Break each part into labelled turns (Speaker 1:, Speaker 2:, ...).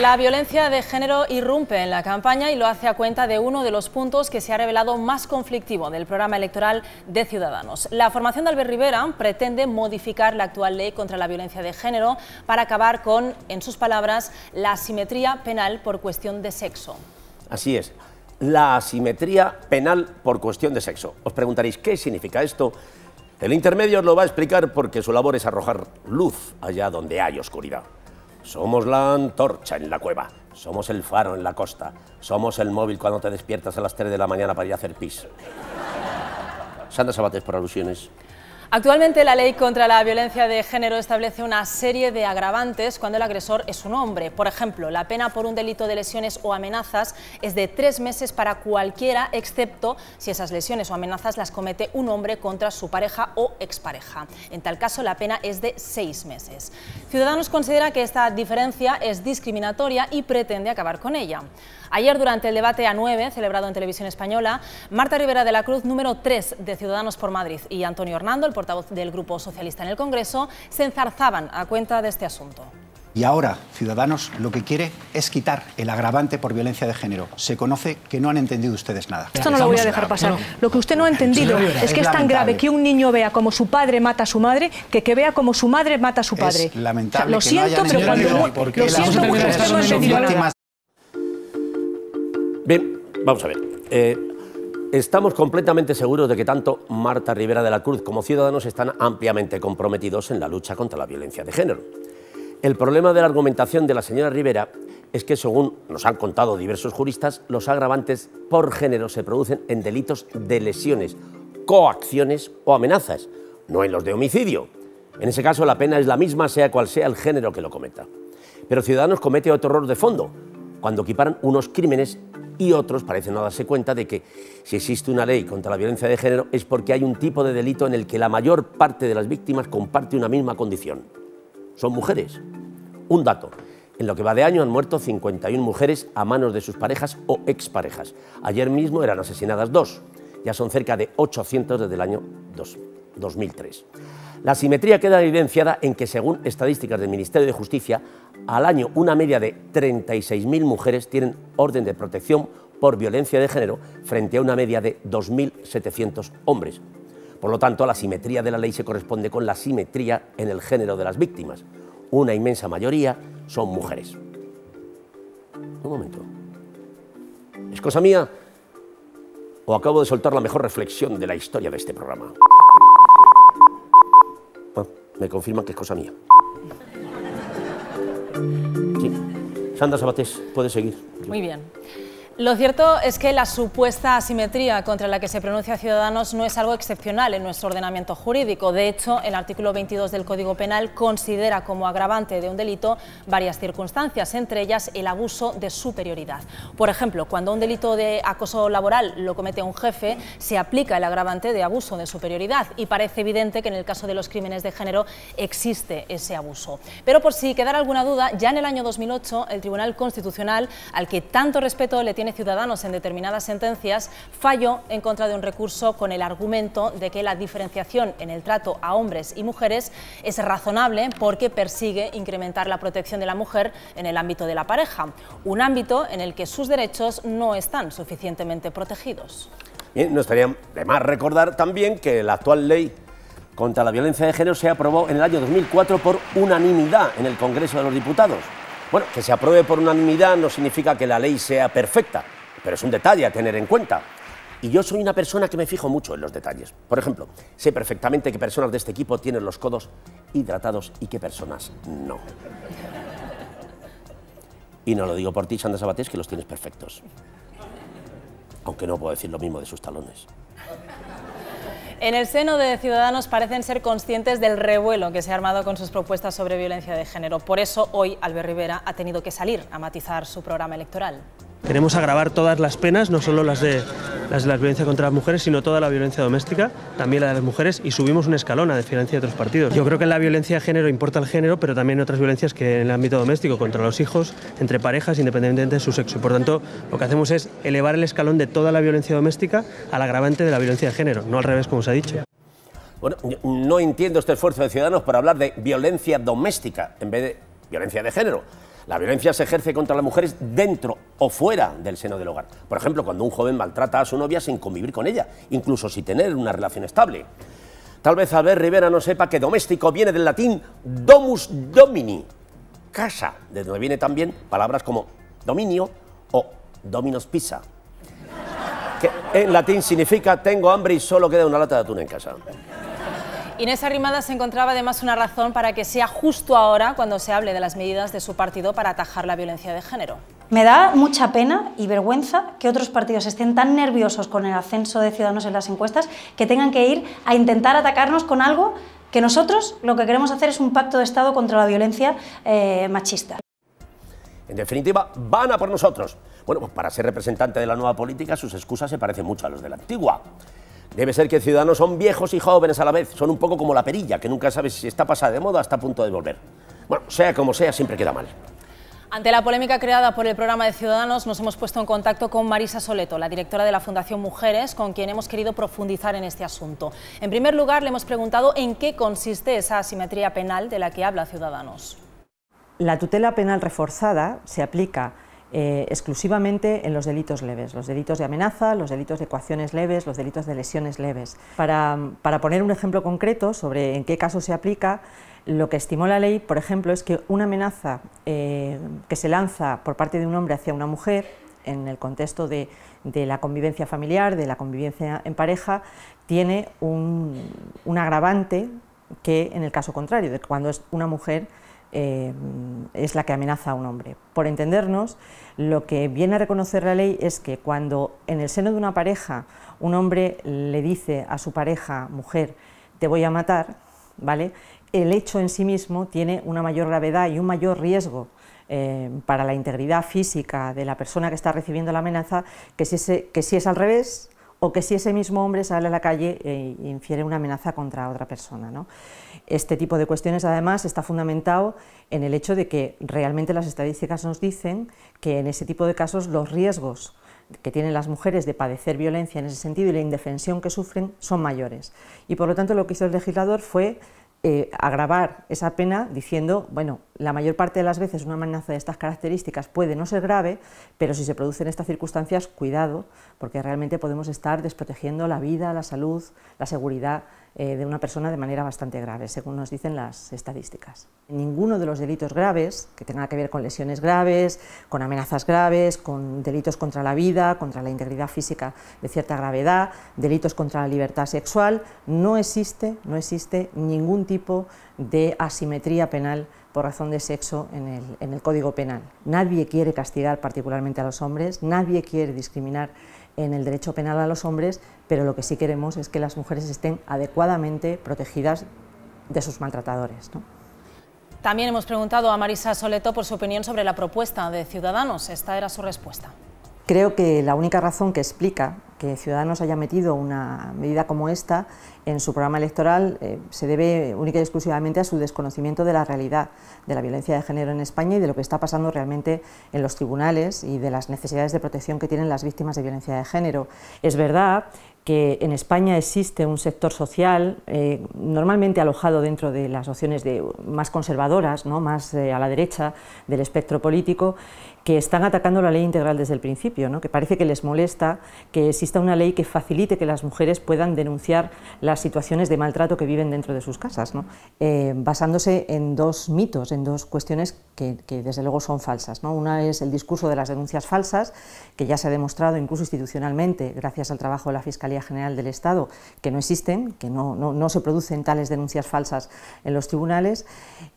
Speaker 1: La violencia de género irrumpe en la campaña y lo hace a cuenta de uno de los puntos que se ha revelado más conflictivo del programa electoral de Ciudadanos. La formación de Albert Rivera pretende modificar la actual ley contra la violencia de género para acabar con, en sus palabras, la asimetría penal por cuestión de sexo.
Speaker 2: Así es, la asimetría penal por cuestión de sexo. Os preguntaréis, ¿qué significa esto? El intermedio os lo va a explicar porque su labor es arrojar luz allá donde hay oscuridad. Somos la antorcha en la cueva, somos el faro en la costa, somos el móvil cuando te despiertas a las 3 de la mañana para ir a hacer pis. Sandra Sabatés, por alusiones.
Speaker 1: Actualmente la ley contra la violencia de género establece una serie de agravantes cuando el agresor es un hombre. Por ejemplo, la pena por un delito de lesiones o amenazas es de 3 meses para cualquiera, excepto si esas lesiones o amenazas las comete un hombre contra su pareja o expareja. En tal caso, la pena es de 6 meses. Ciudadanos considera que esta diferencia es discriminatoria y pretende acabar con ella. Ayer, durante el debate A9, celebrado en Televisión Española, Marta Rivera de la Cruz, número 3 de Ciudadanos por Madrid, y Antonio Hernando, el portavoz del Grupo Socialista en el Congreso, se enzarzaban a cuenta de este asunto.
Speaker 3: Y ahora, Ciudadanos lo que quiere es quitar el agravante por violencia de género. Se conoce que no han entendido ustedes nada.
Speaker 4: Esto no lo voy a dejar pasar. Lo que usted no ha entendido es que es tan grave que un niño vea como su padre mata a su madre que vea como su madre mata a su padre.
Speaker 3: Es lamentable.
Speaker 4: O sea, lo siento, pero cuando... Lo siento mucho, usted no ha entendido nada.
Speaker 2: Bien, vamos a ver. Estamos completamente seguros de que tanto Marta Rivera de la Cruz como Ciudadanos están ampliamente comprometidos en la lucha contra la violencia de género. El problema de la argumentación de la señora Rivera es que, según nos han contado diversos juristas, los agravantes por género se producen en delitos de lesiones, coacciones o amenazas, no en los de homicidio. En ese caso, la pena es la misma, sea cual sea el género que lo cometa. Pero Ciudadanos comete otro error de fondo, cuando equiparan unos crímenes y otros parecen no darse cuenta de que si existe una ley contra la violencia de género es porque hay un tipo de delito en el que la mayor parte de las víctimas comparte una misma condición. Son mujeres. Un dato, en lo que va de año han muerto 51 mujeres a manos de sus parejas o exparejas. Ayer mismo eran asesinadas 2, ya son cerca de 800 desde el año 2003. La asimetría queda evidenciada en que, según estadísticas del Ministerio de Justicia, al año una media de 36.000 mujeres tienen orden de protección por violencia de género frente a una media de 2.700 hombres. Por lo tanto, la simetría de la ley se corresponde con la simetría en el género de las víctimas. Una inmensa mayoría son mujeres. Un momento. ¿Es cosa mía o acabo de soltar la mejor reflexión de la historia de este programa? Me confirman que es cosa mía. Sí. Sandra Sabatés, puedes seguir.
Speaker 1: Muy bien. Lo cierto es que la supuesta asimetría contra la que se pronuncia Ciudadanos no es algo excepcional en nuestro ordenamiento jurídico. De hecho, el artículo 22 del Código Penal considera como agravante de un delito varias circunstancias, entre ellas el abuso de superioridad. Por ejemplo, cuando un delito de acoso laboral lo comete un jefe, se aplica el agravante de abuso de superioridad y parece evidente que en el caso de los crímenes de género existe ese abuso. Pero por si quedara alguna duda, ya en el año 2008 el Tribunal Constitucional, al que tanto respeto le tiene Ciudadanos en determinadas sentencias, falló en contra de un recurso con el argumento de que la diferenciación en el trato a hombres y mujeres es razonable porque persigue incrementar la protección de la mujer en el ámbito de la pareja, un ámbito en el que sus derechos no están suficientemente protegidos.
Speaker 2: Bien, no estaría de más recordar también que la actual ley contra la violencia de género se aprobó en el año 2004 por unanimidad en el Congreso de los Diputados. Bueno, que se apruebe por unanimidad no significa que la ley sea perfecta, pero es un detalle a tener en cuenta. Y yo soy una persona que me fijo mucho en los detalles. Por ejemplo, sé perfectamente qué personas de este equipo tienen los codos hidratados y qué personas no. Y no lo digo por ti, Sandra Sabatés, que los tienes perfectos. Aunque no puedo decir lo mismo de sus talones.
Speaker 1: En el seno de Ciudadanos parecen ser conscientes del revuelo que se ha armado con sus propuestas sobre violencia de género. Por eso hoy Albert Rivera ha tenido que salir a matizar su programa electoral.
Speaker 5: Queremos agravar todas las penas, no solo las de la violencia contra las mujeres, sino toda la violencia doméstica, también la de las mujeres, y subimos un escalón a diferencia de otros partidos. Yo creo que en la violencia de género importa el género, pero también otras violencias que en el ámbito doméstico, contra los hijos, entre parejas, independientemente de su sexo. Y por tanto, lo que hacemos es elevar el escalón de toda la violencia doméstica al agravante de la violencia de género, no al revés, como se ha dicho.
Speaker 2: Bueno, no entiendo este esfuerzo de Ciudadanos por hablar de violencia doméstica en vez de violencia de género. La violencia se ejerce contra las mujeres dentro o fuera del seno del hogar. Por ejemplo, cuando un joven maltrata a su novia sin convivir con ella, incluso sin tener una relación estable. Tal vez Albert Rivera no sepa que doméstico viene del latín domus domini, casa, de donde viene también palabras como dominio o dominus pizza, que en latín significa tengo hambre y solo queda una lata de atún en casa.
Speaker 1: Inés Arrimadas encontraba además una razón para que sea justo ahora cuando se hable de las medidas de su partido para atajar la violencia de género.
Speaker 6: Me da mucha pena y vergüenza que otros partidos estén tan nerviosos con el ascenso de Ciudadanos en las encuestas que tengan que ir a intentar atacarnos con algo que nosotros lo que queremos hacer es un pacto de Estado contra la violencia machista.
Speaker 2: En definitiva, van a por nosotros. Bueno, pues para ser representante de la nueva política sus excusas se parecen mucho a los de la antigua. Debe ser que Ciudadanos son viejos y jóvenes a la vez, son un poco como la perilla, que nunca sabes si está pasada de moda o está a punto de volver. Bueno, sea como sea, siempre queda mal.
Speaker 1: Ante la polémica creada por el programa de Ciudadanos, nos hemos puesto en contacto con Marisa Soleto, la directora de la Fundación Mujeres, con quien hemos querido profundizar en este asunto. En primer lugar, le hemos preguntado en qué consiste esa asimetría penal de la que habla Ciudadanos.
Speaker 7: La tutela penal reforzada se aplica exclusivamente en los delitos leves, los delitos de amenaza, los delitos de coacciones leves, los delitos de lesiones leves. Para poner un ejemplo concreto sobre en qué caso se aplica, lo que estimó la ley, por ejemplo, es que una amenaza que se lanza por parte de un hombre hacia una mujer, en el contexto de la convivencia familiar, de la convivencia en pareja, tiene un agravante que en el caso contrario, de cuando es una mujer es la que amenaza a un hombre. Por entendernos, lo que viene a reconocer la ley es que cuando en el seno de una pareja un hombre le dice a su pareja, mujer, te voy a matar, ¿vale?, el hecho en sí mismo tiene una mayor gravedad y un mayor riesgo para la integridad física de la persona que está recibiendo la amenaza que si es al revés, o que si ese mismo hombre sale a la calle e infiere una amenaza contra otra persona, ¿no? Este tipo de cuestiones además está fundamentado en el hecho de que realmente las estadísticas nos dicen que en ese tipo de casos los riesgos que tienen las mujeres de padecer violencia en ese sentido y la indefensión que sufren son mayores. Y por lo tanto lo que hizo el legislador fue agravar esa pena diciendo, bueno, la mayor parte de las veces una amenaza de estas características puede no ser grave, pero si se producen estas circunstancias, cuidado, porque realmente podemos estar desprotegiendo la vida, la salud, la seguridad de una persona de manera bastante grave, según nos dicen las estadísticas. Ninguno de los delitos graves, que tenga que ver con lesiones graves, con amenazas graves, con delitos contra la vida, contra la integridad física de cierta gravedad, delitos contra la libertad sexual, no existe ningún tipo de asimetría penal por razón de sexo en el Código Penal. Nadie quiere castigar particularmente a los hombres, nadie quiere discriminar en el derecho penal a los hombres, pero lo que sí queremos es que las mujeres estén adecuadamente protegidas de sus maltratadores, ¿no?
Speaker 1: También hemos preguntado a Marisa Soleto por su opinión sobre la propuesta de Ciudadanos. Esta era su respuesta.
Speaker 7: Creo que la única razón que explica que Ciudadanos haya metido una medida como esta en su programa electoral se debe única y exclusivamente a su desconocimiento de la realidad de la violencia de género en España y de lo que está pasando realmente en los tribunales y de las necesidades de protección que tienen las víctimas de violencia de género. Es verdad que en España existe un sector social normalmente alojado dentro de las opciones más conservadoras, ¿no?, más a la derecha del espectro político, que están atacando la ley integral desde el principio, ¿no?, que parece que les molesta que exista una ley que facilite que las mujeres puedan denunciar las situaciones de maltrato que viven dentro de sus casas, ¿no?, basándose en dos mitos, en dos cuestiones que desde luego son falsas, ¿no? Una es el discurso de las denuncias falsas, que ya se ha demostrado incluso institucionalmente, gracias al trabajo de la Fiscalía General del Estado, que no existen, que no se producen tales denuncias falsas en los tribunales,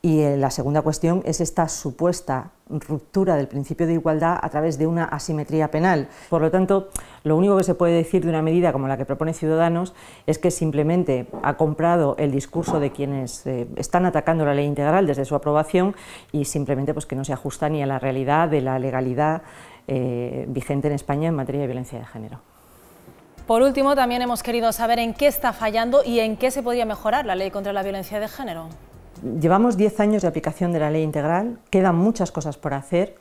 Speaker 7: y la segunda cuestión es esta supuesta ruptura del principio de igualdad a través de una asimetría penal. Por lo tanto, lo único que se puede decir de una medida como la que propone Ciudadanos es que simplemente ha comprado el discurso de quienes están atacando la ley integral desde su aprobación y simplemente pues que no se ajusta ni a la realidad de la legalidad vigente en España en materia de violencia de género.
Speaker 1: Por último, también hemos querido saber en qué está fallando y en qué se podría mejorar la ley contra la violencia de género.
Speaker 7: Llevamos 10 años de aplicación de la ley integral, quedan muchas cosas por hacer.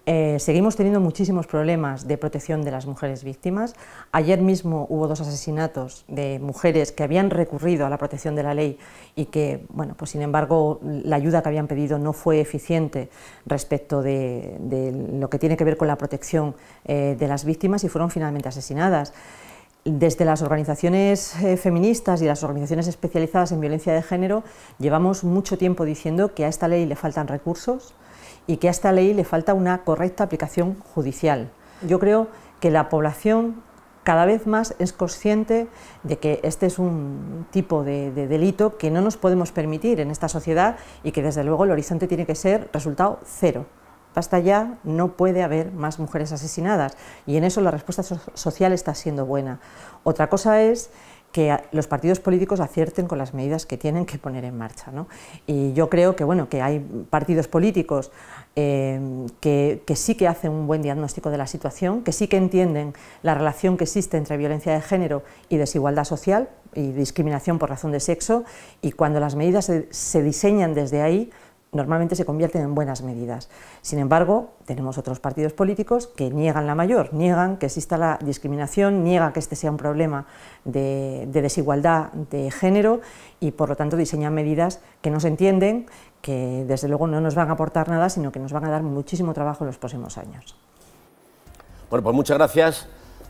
Speaker 7: Seguimos teniendo muchísimos problemas de protección de las mujeres víctimas. Ayer mismo hubo 2 asesinatos de mujeres que habían recurrido a la protección de la ley y que, bueno, pues sin embargo, la ayuda que habían pedido no fue eficiente respecto de lo que tiene que ver con la protección de las víctimas y fueron finalmente asesinadas. Desde las organizaciones feministas y las organizaciones especializadas en violencia de género llevamos mucho tiempo diciendo que a esta ley le faltan recursos y que a esta ley le falta una correcta aplicación judicial. Yo creo que la población cada vez más es consciente de que este es un tipo de delito que no nos podemos permitir en esta sociedad y que desde luego el horizonte tiene que ser resultado cero. Basta ya, no puede haber más mujeres asesinadas y en eso la respuesta social está siendo buena. Otra cosa es que los partidos políticos acierten con las medidas que tienen que poner en marcha, ¿no? Y yo creo que, bueno, que hay partidos políticos que sí que hacen un buen diagnóstico de la situación, que sí que entienden la relación que existe entre violencia de género y desigualdad social y discriminación por razón de sexo, y cuando las medidas se diseñan desde ahí, normalmente se convierten en buenas medidas. Sin embargo, tenemos otros partidos políticos que niegan la mayor, niegan que exista la discriminación, niegan que este sea un problema de desigualdad de género y por lo tanto diseñan medidas que no se entienden, que desde luego no nos van a aportar nada, sino que nos van a dar muchísimo trabajo en los próximos años.
Speaker 2: Bueno, pues muchas gracias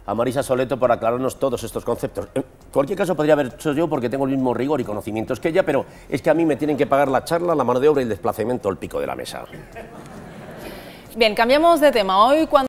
Speaker 2: a Marisa Soleto por aclararnos todos estos conceptos. En cualquier caso podría haber hecho yo porque tengo el mismo rigor y conocimientos que ella, pero es que a mí me tienen que pagar la charla, la mano de obra y el desplazamiento al pico de la mesa.
Speaker 1: Bien, cambiamos de tema. Hoy cuando